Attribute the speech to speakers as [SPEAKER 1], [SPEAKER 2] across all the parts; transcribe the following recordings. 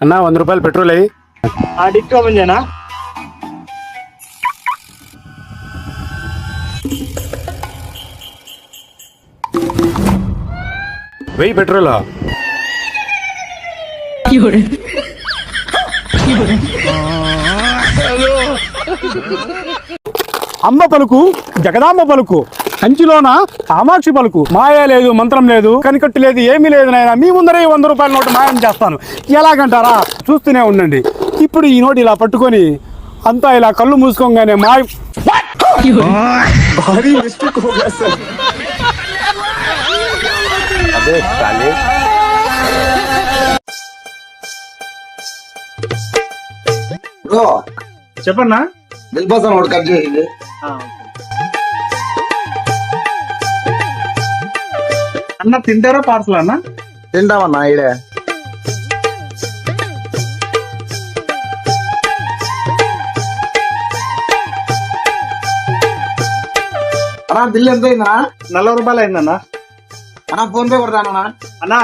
[SPEAKER 1] అన్నా 100 రూపాయలు పెట్రోల్ అయ్యి
[SPEAKER 2] డిక్కీ ఓపెన్ చేయనా?
[SPEAKER 1] వెయ్యి పెట్రోల్. అమ్మ పలుకు జగదాంబ పలుకు, కంచిలోన కామాక్షి పలుకు. మాయ లేదు, మంత్రం లేదు, కనికట్టు లేదు, ఏమీ లేదు నాయన. మీ ముందరే 100 రూపాయల నోటు మాయం చేస్తాను. ఎలాగంటారా? చూస్తూనే ఉండండి. ఇప్పుడు ఈ నోటు ఇలా పట్టుకొని అంతా ఇలా కళ్ళు మూసుకోగానే మాయం. భారీ మిస్టేక్ హో గయా సర్. అదే సాలే.
[SPEAKER 3] బ్రో
[SPEAKER 2] చెప్పన్నా.
[SPEAKER 3] దిల్బాసన్ ఒకటి కట్ చేయండి.
[SPEAKER 2] అన్న తింటారా పార్సల్ అన్న?
[SPEAKER 3] తింటామన్నా ఈడే. అన్నా బిల్ ఎంత అయిందన్నా?
[SPEAKER 2] 40 రూపాయలు అయిందన్న.
[SPEAKER 3] అన్నా ఫోన్ పే కొడతానన్నా.
[SPEAKER 2] అన్న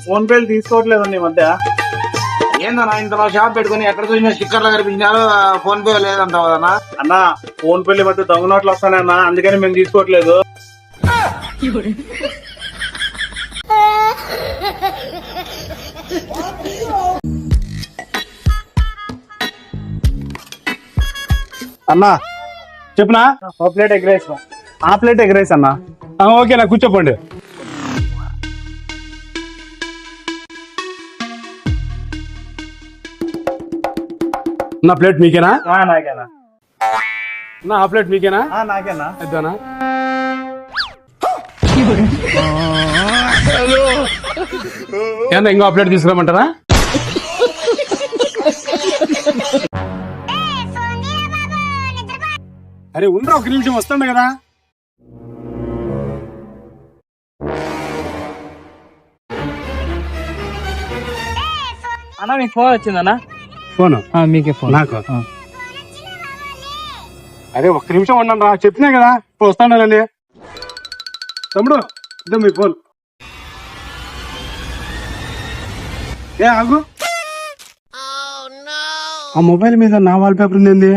[SPEAKER 2] ఫోన్ పేలు తీసుకోవట్లేదు ఈ మధ్య.
[SPEAKER 3] ఏందన్నా ఇంతలో షాప్ పెట్టుకుని ఎక్కడ చూసినా స్టిక్కర్లు కనిపించారు, ఫోన్ పే లేదంటావు కదన్నా.
[SPEAKER 2] అన్న ఫోన్ పేలు మధ్య దొంగ నోట్లు వస్తానే అన్న, అందుకని మేము తీసుకోవట్లేదు.
[SPEAKER 1] అన్నా చెప్పునా?
[SPEAKER 2] ఒక ప్లేట్ ఎగ్ రైస్. ఆ ప్లేట్ ఎగ్ రైస్ అన్న.
[SPEAKER 1] ఓకేనా, కూర్చోపోండి. నా ప్లేట్ మీకేనా?
[SPEAKER 2] నాకేనా?
[SPEAKER 1] నా ఆ ప్లేట్ మీకేనా?
[SPEAKER 2] నాకేనా?
[SPEAKER 1] ఇద్దానా? ఏమన్నా ఇంకో ప్లేట్ తీసుకురామంటారా? అరే ఉండరా, ఒక నిమిషం వస్తుండ కదా.
[SPEAKER 2] అన్న మీకు ఫోన్ వచ్చిందన్నా?
[SPEAKER 1] ఫోన్
[SPEAKER 2] మీకే ఫోన్.
[SPEAKER 1] నాకు అరే ఒక్క నిమిషం ఉండండి రా, చెప్పినా కదా ఇప్పుడు వస్తానండి. తమ్ముడు ఇద్దాం మీ ఫోన్. ఏ ఆగు, ఆ మొబైల్ మీద నా వాల్ పేపర్ ఉంది.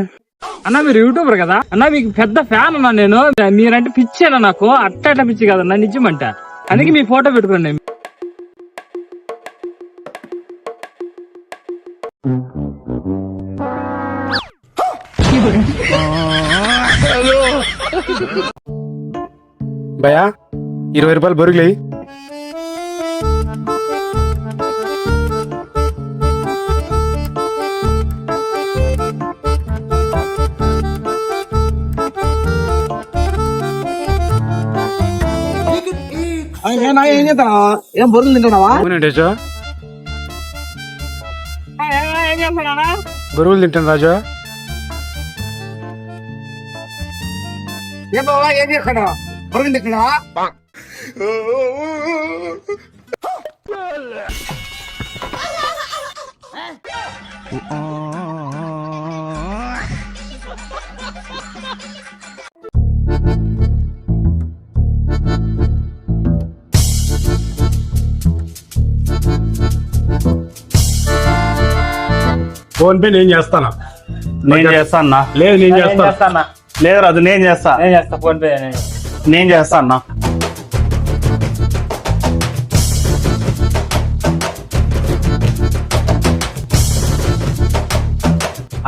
[SPEAKER 2] అన్న మీరు యూట్యూబర్ కదా అన్న, మీకు పెద్ద ఫ్యాన్ అన్నా నేను. మీరంటే పిచ్చేనా నాకు? అట్ట పిచ్చి కదన్నా నిజమంట. అందుకే మీ ఫోటో పెట్టుకోండి.
[SPEAKER 1] భయా 20 రూపాయలు బొరుగులే.
[SPEAKER 3] ఏం చేస్తానా? ఏం బొరులు తింటున్నావా?
[SPEAKER 1] బొరుగులు తింటాను రాజా.
[SPEAKER 3] ఏం బావా ఏం చేస్తున్నావా? బొరులు తింటున్నావా?
[SPEAKER 1] ఫోన్ పే నేను చేస్తాను.
[SPEAKER 2] నేను చేస్తా అన్నా.
[SPEAKER 1] లేదు నేను చేస్తాను.
[SPEAKER 2] లేదు రాదు, నేను చేస్తా. ఫోన్ పే నేను చేస్తా అన్నా.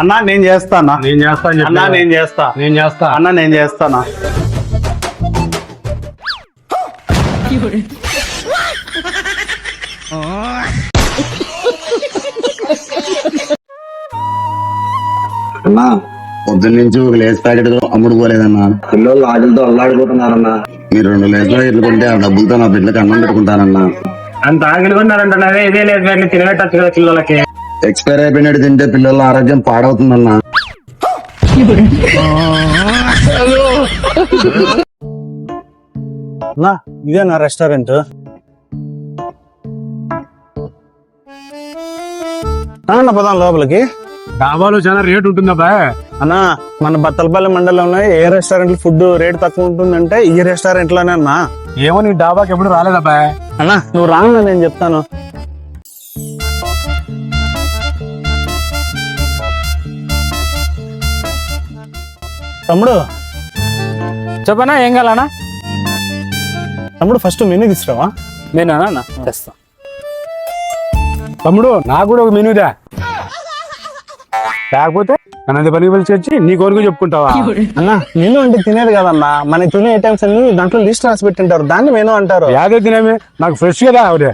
[SPEAKER 2] అన్నా నేను చేస్తా అన్నా.
[SPEAKER 1] నేను చేస్తాను.
[SPEAKER 2] అన్నా నేను చేస్తా.
[SPEAKER 1] నేను చేస్తా.
[SPEAKER 2] అన్నా నేను చేస్తానా.
[SPEAKER 3] అన్నా పొద్దున్న నుంచి ఒక లేస్ ప్యాకెట్ అమ్ముడు పోలేదన్నా. పిల్లలు ఆటలతో అల్లాడిపోతున్నారన్నా. మీరు 2 లేస్ ప్యాకెట్లు కొంటే ఆ డబ్బులతో నా బిడ్డలకు అన్నం పెట్టుకుంటానన్నా.
[SPEAKER 2] అంత ఆకలి కొన్నారంటున్నారే, ఇదే లేదు ప్యాకెట్లు తినబెట్టచ్చు కదా పిల్లలకి.
[SPEAKER 3] ఎక్స్పైర్ అయిపోయినట్టు తింటే పిల్లల ఆరోగ్యం పాడవుతుందన్నా.
[SPEAKER 2] ఇదే నా రెస్టారెంట్. పదాం లోపలికి.
[SPEAKER 1] డాబాలో చాలా రేట్ ఉంటుందా
[SPEAKER 2] అన్నా? మన బత్తలపల్లి మండలంలో ఏ రెస్టారెంట్ ఫుడ్ రేట్ తక్కువ ఉంటుందంటే ఈ రెస్టారెంట్ లోనే అన్నా.
[SPEAKER 1] ఏమో నీ డాబాకి ఎప్పుడు రాలేదబ్బా.
[SPEAKER 2] అన్నా నువ్వు రాను నేను చెప్తాను.
[SPEAKER 1] తమ్ముడు
[SPEAKER 2] చెప్పనా ఏం కావాలన్నా?
[SPEAKER 1] తమ్ముడు ఫస్ట్ మెనూ తీసుకురావా?
[SPEAKER 2] నేనా తెస్తా.
[SPEAKER 1] తమ్ముడు నాకు కూడా ఒక మెనూదా, లేకపోతే నన్ను పని పిలిచి వచ్చి నీ కొరకు చెప్పుకుంటావా?
[SPEAKER 4] అన్న మెనూ అంటే తినేది కదన్నా, మన తినే ఐటమ్స్ అన్ని దాంట్లో లిస్ట్ రాసి పెట్టింటారు, దాన్ని మెనూ అంటారు.
[SPEAKER 1] యాదే తినేమి, నాకు ఫ్రెష్ కదా ఆవిడే.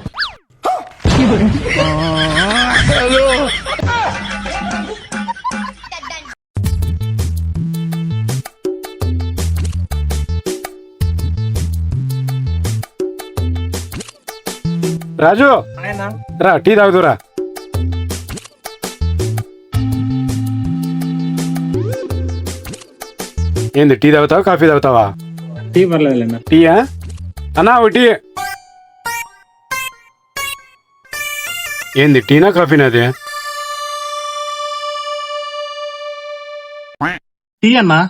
[SPEAKER 1] రాజు రా, టీ తాగుతురా. ఏంది టీ తాగుతావా కాఫీ తాగుతావా?
[SPEAKER 2] టీ పర్లేదు.
[SPEAKER 1] టీయా అన్నా? ఒక టీ. ఏంది టీనా కాఫీనా? అది
[SPEAKER 2] టీ అన్నా.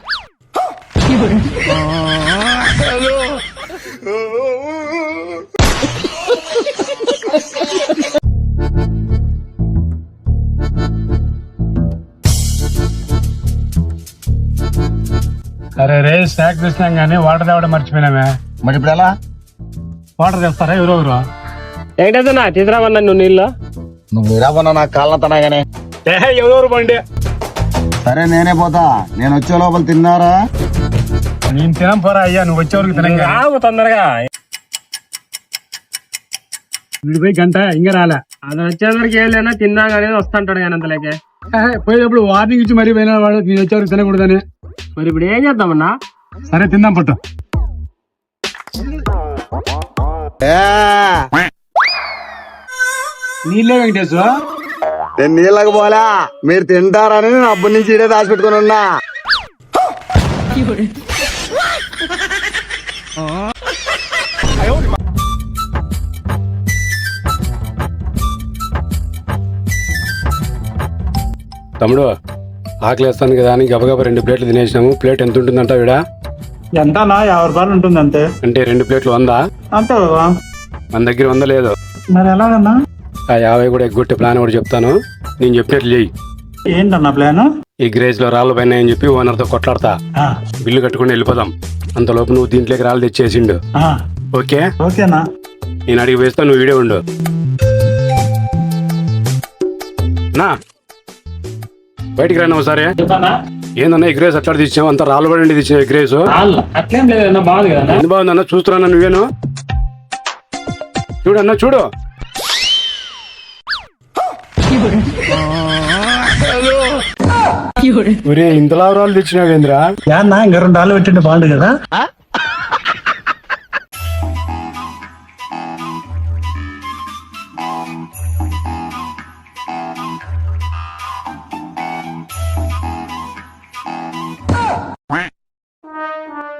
[SPEAKER 1] అరే రే, స్నాక్ తెచ్చినాం కానీ వాటర్ తేవడం మర్చిపోయినామే.
[SPEAKER 3] మరి ఇప్పుడు ఎలా?
[SPEAKER 1] వాటర్ తెస్తారా ఎవరెవరు?
[SPEAKER 2] ఏంటన్నా తీసుకురామన్నా నువ్వు నీళ్ళు?
[SPEAKER 3] నువ్వు మీరాబన్నా నాకు కాళ్ళతనా గానే.
[SPEAKER 1] ఎవరెవరు బండి?
[SPEAKER 3] సరే నేనే పోతా, నేను వచ్చే లోపల తిన్నారా?
[SPEAKER 1] నేను తినం పోరా అయ్యా, నువ్వు వచ్చేవరకు తినం.
[SPEAKER 2] రావు తొందరగా.
[SPEAKER 1] విడిపోయి గంట ఇంకా రాలే.
[SPEAKER 2] అది వచ్చేసరికి ఏం లేనా తిన్నా కానీ వస్తుంటాడు కానీ అంతలేకే.
[SPEAKER 1] పోయేటప్పుడు వార్నింగ్ ఇచ్చి మరీ పోయిన వాడు నేను వచ్చేవరకు తినకూడదని.
[SPEAKER 2] మరి ఇప్పుడు ఏం చేద్దామన్నా?
[SPEAKER 1] సరే తిందాం పట్టు. నీళ్ళే వెంకటేశ్.
[SPEAKER 3] నేను నీళ్ళకి పోలా, మీరు తింటారని నేను అప్పటి నుంచి ఇడే దాచి పెట్టుకుని ఉన్నా.
[SPEAKER 1] తమ్ముడు ఆకలిస్తాను కదా అని గబగబా 2 ప్లేట్లు తినేసినాము. ప్లేట్ ఎంత ఉంటుందంట విడా?
[SPEAKER 4] ఎంతనా? 50 రూపాయలు ఉంటుంది అంతే.
[SPEAKER 1] అంటే 2 ప్లేట్లు 100?
[SPEAKER 4] అంతే బాబా.
[SPEAKER 1] మన దగ్గర 100 లేదు.
[SPEAKER 4] మరి ఎలాగన్నా?
[SPEAKER 1] ఆ 50 కూడా ఎగ్గొట్టే ప్లాన్ కూడా చెప్తాను, నేను చెప్పినట్లు చెయ్యి.
[SPEAKER 4] ఏంటన్నా ప్లాన్?
[SPEAKER 1] ఈ గ్రేజ్ లో రాళ్ళు పైన అని చెప్పి ఓనర్ తో కొట్లాడతా, బిల్లు కట్టుకుని వెళ్ళిపోదాం. అంతలోపు నువ్వు దీంట్లోకి రాళ్ళు తెచ్చేసిండు. ఓకే?
[SPEAKER 4] ఓకేనా?
[SPEAKER 1] నేను అడిగి వేస్తా, నువ్వు వీడియో ఉండు. నా బయటికి రాను ఒకసారి. ఏందన్నా ఈ గ్రేస్ అట్లా తెచ్చావు? అంత రాళ్ళు పడి తెచ్చిన గ్రేస్
[SPEAKER 2] అట్లేం లేదు, బాగుంది కదా.
[SPEAKER 1] ఎంత బాగుందన్నా, చూస్తున్నా నువ్వేను. చూడన్నా చూడు. ఒరే ఇంతలా రాళ్ళు తెచ్చినావు ఏంద్రా?
[SPEAKER 4] యాన్నా ఇంకా 2 రాళ్ళు పెట్టింటే బాగుండు కదా.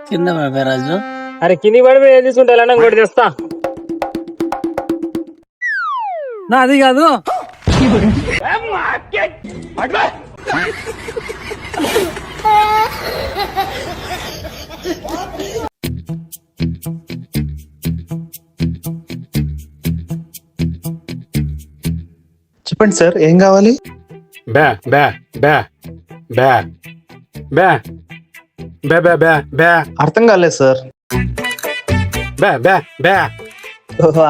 [SPEAKER 5] కింద రాజు.
[SPEAKER 2] అరే కింది పడిపోయి ఏం తీసుకుంటా ఇంకోటి తెస్తా.
[SPEAKER 5] నా అది కాదు.
[SPEAKER 4] చెప్పండి సార్, ఏం కావాలి?
[SPEAKER 1] బే బే బే బే బే బే బే బే బే
[SPEAKER 4] అర్థం కాలేదు సార్.
[SPEAKER 1] బే బే బే.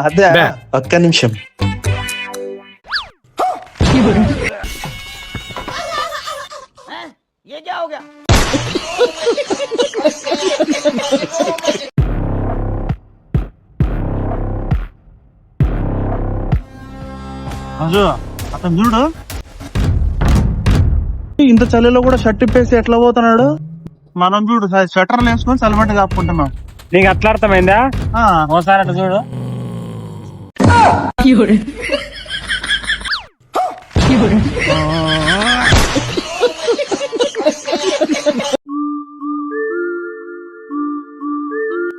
[SPEAKER 4] అదే,
[SPEAKER 1] బే.
[SPEAKER 4] ఒక్క నిమిషం. అతను చూడు, ఇంత చలిలో కూడా షర్ట్ ఇప్పేసి ఎట్లా పోతున్నాడు. మనం చూడు స్వెటర్లు వేసుకొని చలిమంట కాపుకుంటున్నాం.
[SPEAKER 2] నీకు అట్లా అర్థమైందా? ఓసారి అట్లా చూడు.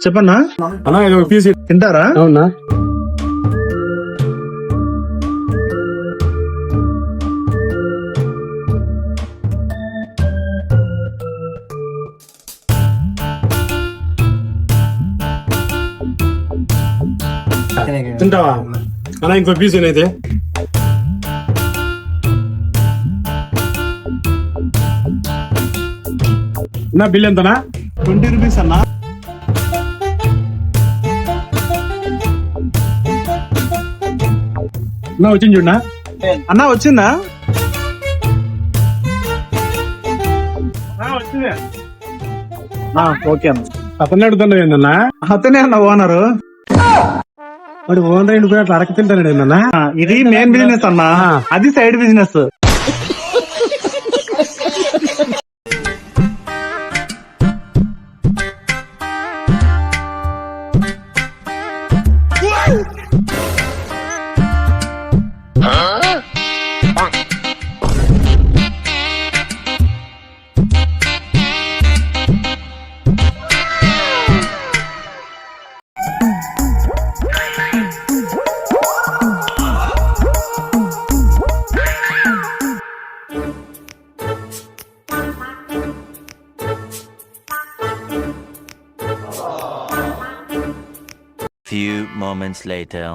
[SPEAKER 4] చెప్పన్నా?
[SPEAKER 1] అన్నా ఇది ఒక పీస్
[SPEAKER 4] తింటారా?
[SPEAKER 1] అవునా? తింటావా అన్నా? ఇంకో పీస్ అయితే నా బిల్ ఎంతనా?
[SPEAKER 4] 20 రూపీస్ అన్నా.
[SPEAKER 1] నా వచ్చింది చూడనా?
[SPEAKER 4] అన్నా వచ్చిందా?
[SPEAKER 1] వచ్చింది.
[SPEAKER 4] ఓకే అన్న.
[SPEAKER 1] అతన్ని అడుగుతున్నా ఏందన్నా?
[SPEAKER 4] అతనే అన్న ఓనరు.
[SPEAKER 1] వాడు ఓన్ రైడ్ పోయి అట్లా అరక తింటాడు ఏందన్నా?
[SPEAKER 4] ఇది మెయిన్ బిజినెస్ అన్నా, అది side business.
[SPEAKER 6] Few moments later.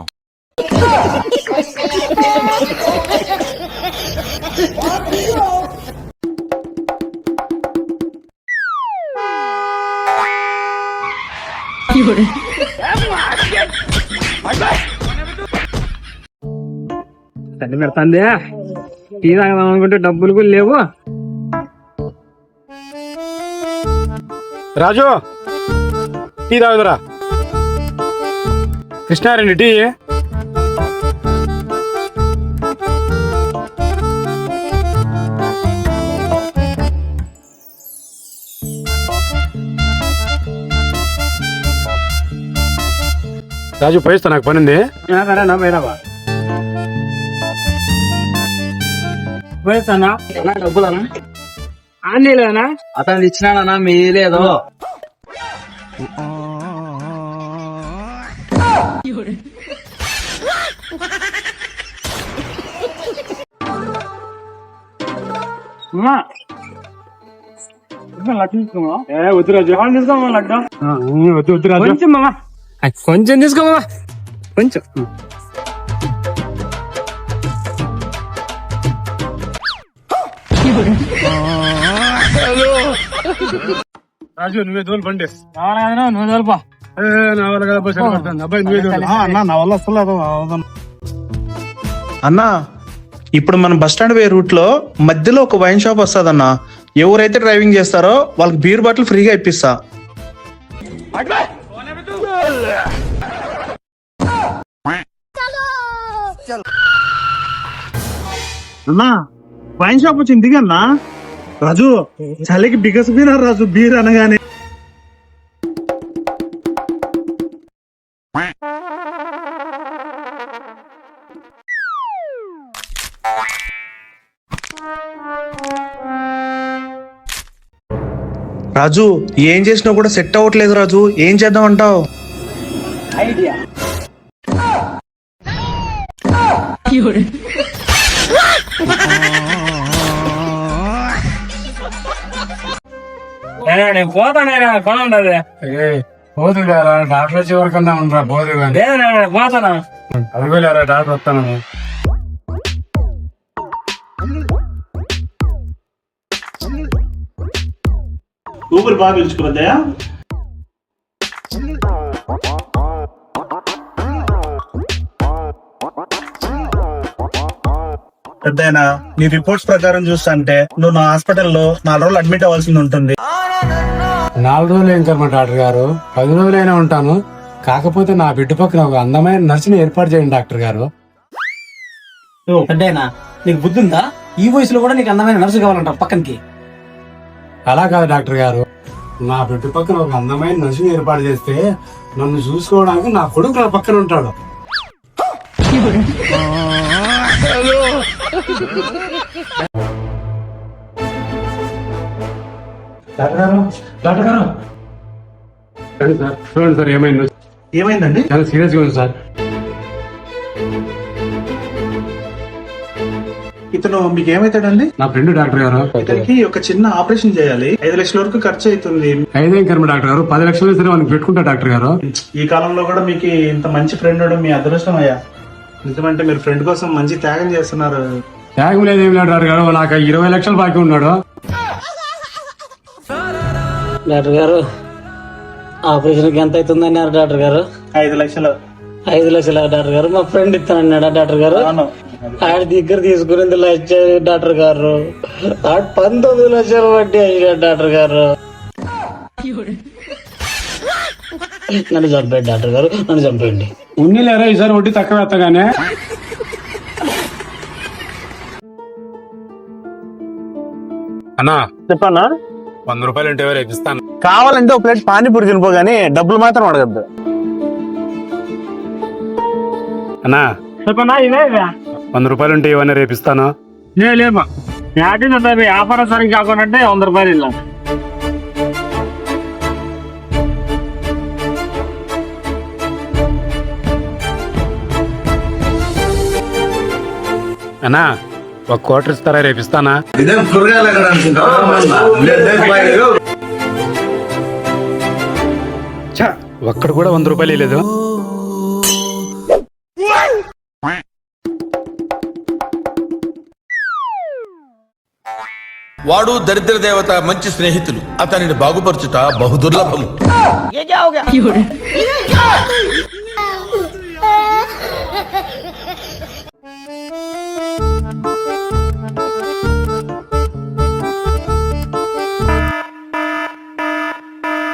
[SPEAKER 2] తల్లి పెడతాందే, టీ తాగదాం అనుకుంటే డబ్బులు కూడా లేవు.
[SPEAKER 1] రాజు టీ తాగుదరా. కృష్ణారెడ్డి టీ. రాజు పోయిస్తా, నాకు పని ఉంది.
[SPEAKER 2] పోయేస్తానా? డబ్బులనా ఆన్లేనా?
[SPEAKER 5] అతను ఇచ్చినాడన్నా మీరేదో.
[SPEAKER 1] వద్దు రాజు, వద్దు వద్దు రాజు.
[SPEAKER 2] కొంచెం మామా, కొంచెం తీసుకో మామా, కొంచెం.
[SPEAKER 1] రాజు నువ్వే దోలు బండి.
[SPEAKER 2] నువ్వు తోలుపా.
[SPEAKER 1] నా వల్ల కదా బస్సు పడుతుంది. అబ్బాయి నువ్వే దోలు.
[SPEAKER 4] అన్నా నా వల్ల అసలు అన్నా, ఇప్పుడు మన బస్ స్టాండ్ పోయే రూట్ లో మధ్యలో ఒక వైన్ షాప్ వస్తుందన్నా. ఎవరైతే డ్రైవింగ్ చేస్తారో వాళ్ళకి బీర్ బాటిల్ ఫ్రీగా ఇప్పిస్తా. అన్నా వైన్ షాప్ వచ్చింది దిగన్నా. రాజు చలికి బిగసిపోయినారు రాజు బీర్ అనగానే. రాజు ఏం చేసినా కూడా సెట్ అవ్వట్లేదు రాజు, ఏం చేద్దాం అంటావు?
[SPEAKER 5] ఐడియా.
[SPEAKER 2] నేను పోతానే, పని ఉండదు.
[SPEAKER 1] పోదు డాక్టర్ వచ్చే వరకన్నా ఉండరా. పోదు
[SPEAKER 2] పోతానా?
[SPEAKER 1] అదిగోలేరా డాక్టర్ వస్తాను.
[SPEAKER 4] ఊపిరి బాగా పిలుచుకోవద్దయా? పెద్దయినా నీ రిపోర్ట్స్ ప్రకారం చూస్తుంటే నువ్వు నా హాస్పిటల్లో 4 రోజులు అడ్మిట్ అవ్వాల్సింది ఉంటుంది.
[SPEAKER 1] 4 రోజులు ఏం కర్మ డాక్టర్ గారు, 10 రోజులైనా ఉంటాను. కాకపోతే నా బిడ్డ పక్కన ఒక అందమైన నర్సుని ఏర్పాటు చేయండి డాక్టర్ గారు.
[SPEAKER 5] పెద్దయినా నీకు బుద్ధి ఉందా? ఈ వయసులో కూడా నీకు అందమైన నర్సు కావాలంట పక్కనకి.
[SPEAKER 1] అలా కాదు డాక్టర్ గారు, నా బిడ్డ పక్కన ఒక అందమైన నర్సుని ఏర్పాటు చేస్తే నన్ను చూసుకోవడానికి నా కొడుకు నా పక్కన ఉంటాడు. డాక్టర్ గారు సార్ చూడండి సార్,
[SPEAKER 4] ఏమైందండి?
[SPEAKER 1] చాలా సీరియస్ గా ఉంది సార్.
[SPEAKER 4] ఇతను మీకు ఏమైతాడండి?
[SPEAKER 1] నా ఫ్రెండ్ డాక్టర్ గారు.
[SPEAKER 4] ఇతనికి ఒక చిన్న ఆపరేషన్ చేయాలి. 5 లక్షల వరకు ఖర్చు అవుతుంది.
[SPEAKER 1] 5 కర్మ డాక్టర్ గారు, 10 లక్షలు సరే మనకి పెట్టుకుంటా డాక్టర్ గారు.
[SPEAKER 4] ఈ కాలంలో కూడా మీకు ఇంత మంచి ఫ్రెండ్ ఉండడం మీ అదృష్టం అయ్యా. నిజమంటే మీరు ఫ్రెండ్ కోసం మంచి త్యాగం చేస్తున్నారు.
[SPEAKER 1] త్యాగం లేదు ఏమి లేదు డాక్టర్ గారు, నాకు 20 లక్షలు బాకీ ఉన్నాడు.
[SPEAKER 5] డాక్టర్ గారు ఆపరేషన్కి ఎంత అవుతుందన్నారు డాక్టర్ గారు?
[SPEAKER 4] 5 లక్షలు.
[SPEAKER 5] 5 లక్షల డాక్టర్ గారు? మా ఫ్రెండ్ ఇస్తానన్నాడా డాక్టర్ గారు? ఆడి దగ్గర తీసుకునేది లక్ష డాక్టర్ గారు. ఆడు 19 లక్షలు వడ్డీ అయ్యాడు డాక్టర్ గారు. నన్ను చంపేయండి డాక్టర్ గారు, నన్ను చంపేయండి.
[SPEAKER 1] ఉన్ని లేరా ఈసారి వడ్డీ తక్కువ ఎత్తగానే. అన్నా
[SPEAKER 4] చెప్పన్నా,
[SPEAKER 1] 100 రూపాయలు ఉంటే రేపు ఇస్తాను.
[SPEAKER 4] కావాలంటే ఒక ప్లేట్ పానీపూరి తినిపోగాని డబ్బులు మాత్రం అడగద్దు.
[SPEAKER 1] అన్నా
[SPEAKER 2] చెప్పన్నా ఇదే
[SPEAKER 1] 100 రూపాయలు ఉంటే ఇవన్నీ రేపు ఇస్తాను.
[SPEAKER 2] లేమా వ్యాపారం సరిగ్గా కాకుండా 100 రూపాయలు ఇలా.
[SPEAKER 1] అన్నా 1 క్వార్టర్ ఇస్తారా రేపు ఇస్తానా? ఛ, ఒక్కడు కూడా 100 రూపాయలు లేదు.
[SPEAKER 7] వాడు దరిద్ర దేవత మంచి స్నేహితులు, అతనిని బాగుపరచుట బహుదుర్లభము.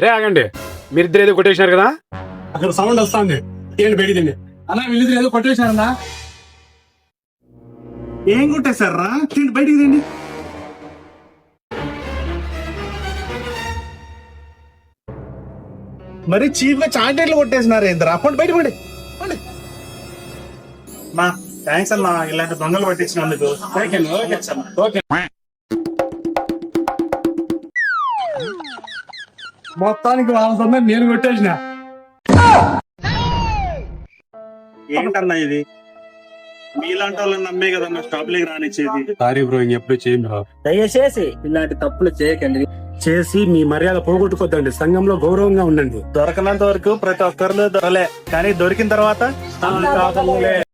[SPEAKER 1] రే ఆగండి, మీరిద్దరు ఏదో కొట్టేసినారు కదా, అక్కడ సౌండ్ వస్తుంది. ఏంటి బయటికి తిండి అన్నా, వీళ్ళిద్దరు ఏదో కొట్టేసినారన్నా.
[SPEAKER 4] ఏం కొట్టేశారా? తిండి బయటికి తిండి. మరి చీఫ్ గా చాక్లెట్లు కొట్టేసినారు ఏంద్రా? అప్పుడు బయట పడి మా థ్యాంక్స్ అన్నా, ఇలాంటి దొంగలు పట్టించినందుకు.
[SPEAKER 1] మొత్తానికి వాళ్ళ నేను కొట్టేసిన.
[SPEAKER 4] ఏంటన్నా ఇది? మీలాంటి వాళ్ళని నమ్మే కదన్నా స్టాప్ లేకి రానిచ్చేది.
[SPEAKER 1] సారీ బ్రో, ఇంకెప్పుడు చేయండి.
[SPEAKER 5] దయచేసి ఇలాంటి తప్పులు చేయకండి.
[SPEAKER 1] చేసి మీ మర్యాద పోగొట్టుకోద్దండి. సంఘంలో గౌరవంగా ఉండండి.
[SPEAKER 4] దొరకనంత వరకు ప్రతి ఒక్కరిలో దొరలే, కానీ దొరికిన తర్వాత